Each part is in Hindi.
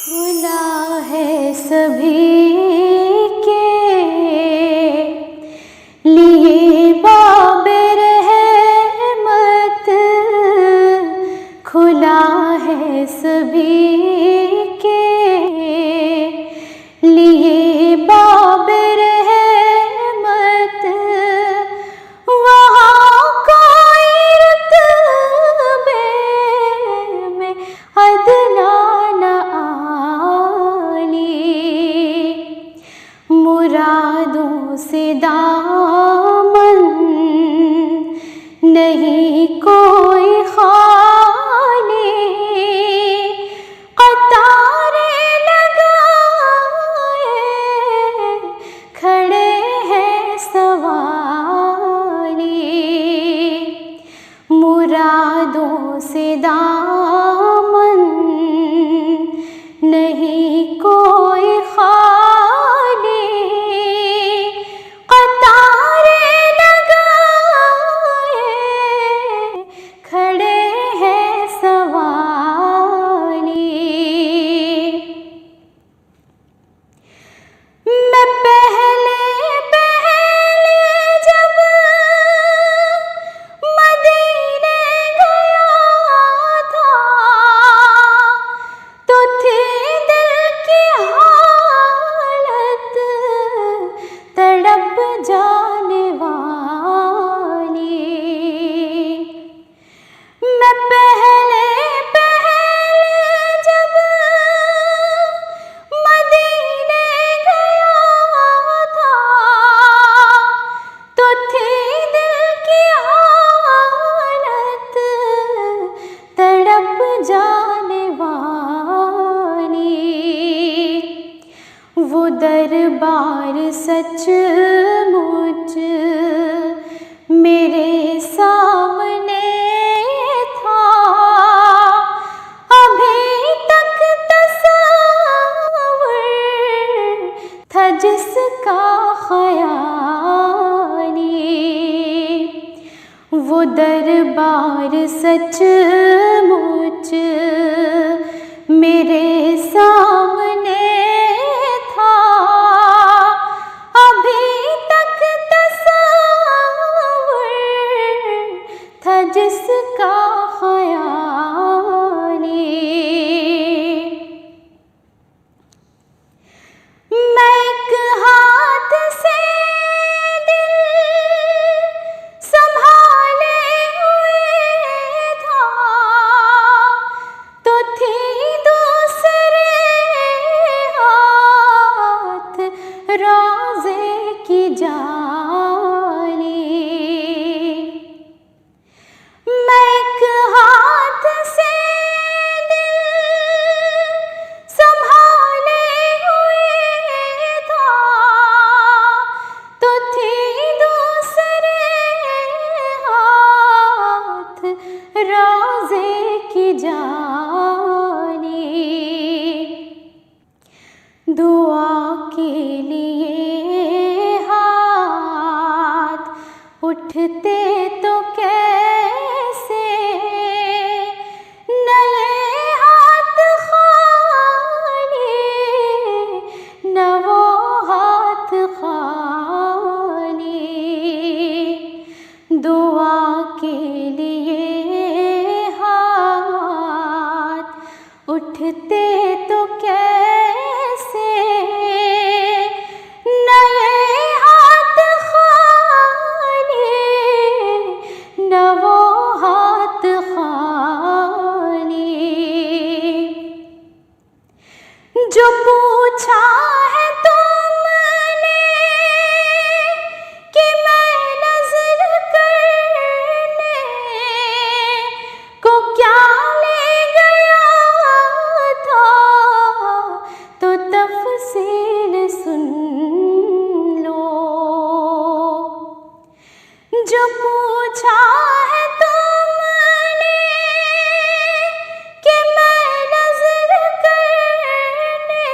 खुला है सभी के लिए बाबे रहमत, खुला है सभी के लिए बाबे रहमत। वहाँ कोई रुतबे में अदना न आली, मुरादों से दामन नहीं कोई खाली, कतारे लगाए खड़े हैं सवारी, मुरादों से दामन नहीं कोई खाली, कतारे लगाए खड़े हैं सवारी। मैं पहले जब मदीने गया था तो थी दिल की हालत तड़प जाने वाली। मैं पहले जब मदीने गया था तो थी दिल की हालत तड़प जाने वाली। वो दरबार सचमुच मेरे सामने था, अभी तक तस्वर था जिसका ख़याली। वो दरबार सचमुच मेरे सामने था, अभी तक तस्वर था जिसका ख़याली। मैं एक हाथ से दिल संभाले हुए था तो थी दूसरे हाथ रोज़े की जाली। मैं एक हाथ से दिल संभाले हुए था तो थी दूसरे हाथ रोज़े की जाली। दुआ के लिए हाथ उठते तो कैसे, नए हाथ खाली न वो हाथ खाली। दुआ के लिए हाथ उठते तो कैसे, नए हाथ खाली न वो हाथ खाली। जो पूछा है तुमने कि मैं नज़र करने को क्या ले गया था तो तफ़सील सुन लो। जो पूछा है तुमने कि मैं नज़र करने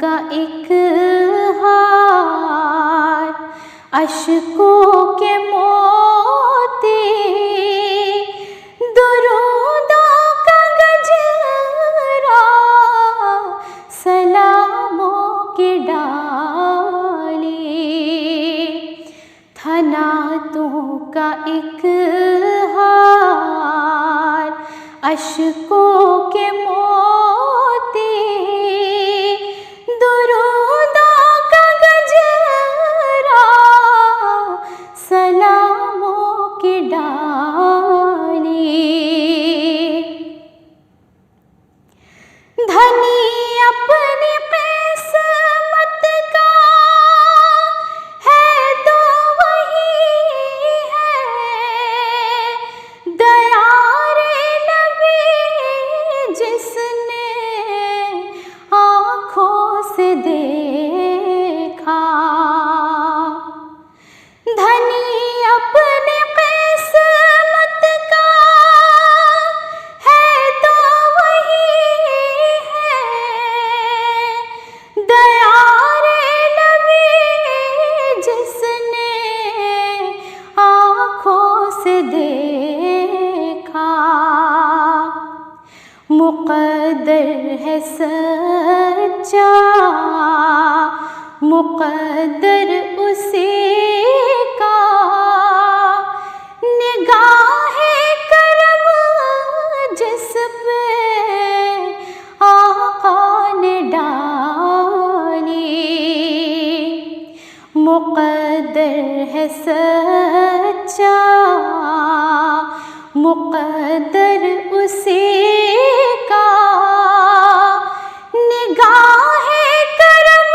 का एक हार, अश्कों के मोती, दुरूदों का गजरा, सलामों की डाली, था नातों का एक हार, अश्कों के मोती, दुरूदों का गजरा, सलामों की डाली। धनी अपनी किस्मत का है तो वही है, दयारे नबी जिसने आँखों से देखा। धनी अपनी किस्मत का है तो वही है, दयारे नबी जिसने आँखों से देखा। मुक़द्दर है सच्चा, मुक़द्दर उसी का, निगाहे करम जिस पे आका ने डाली। मुक़द्दर है सच्चा, मुक़द्दर उसी का, निगाहे करम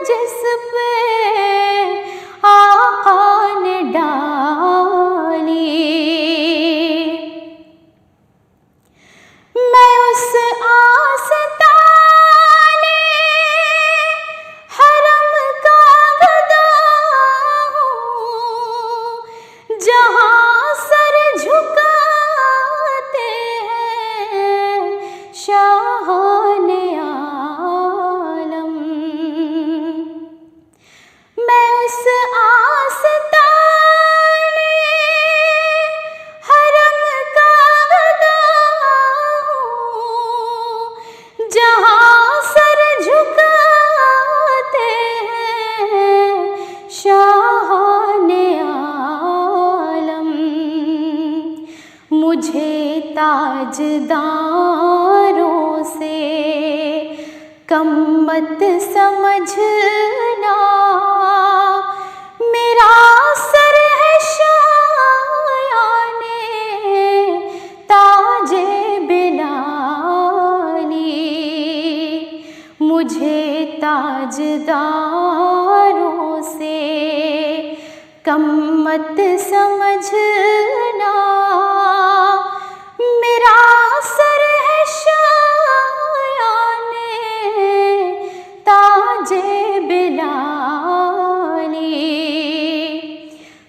जिस पे आका ने डाली। मैं उस आस्ताने हरम का गदा हूँ, जहाँ सर झुकाते हैं शाहाने आलम। मैं उस आस्ताने हरम का गदा हूँ, जहाँ सर झुकाते हैं शाहाने आलम। मुझे ताजदारों से कम मत समझना, मेरा सर है शायाने ताजे बिलाली। मुझे ताजदारों से कम मत समझना, मेरा सर है शायाने ताजे बिलाली।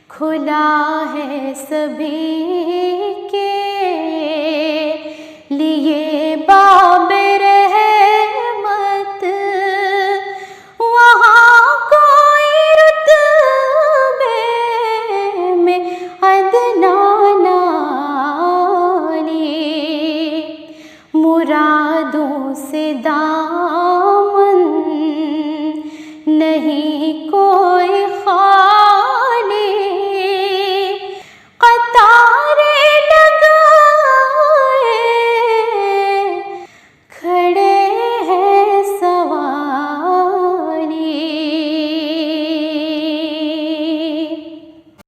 खुला है सभी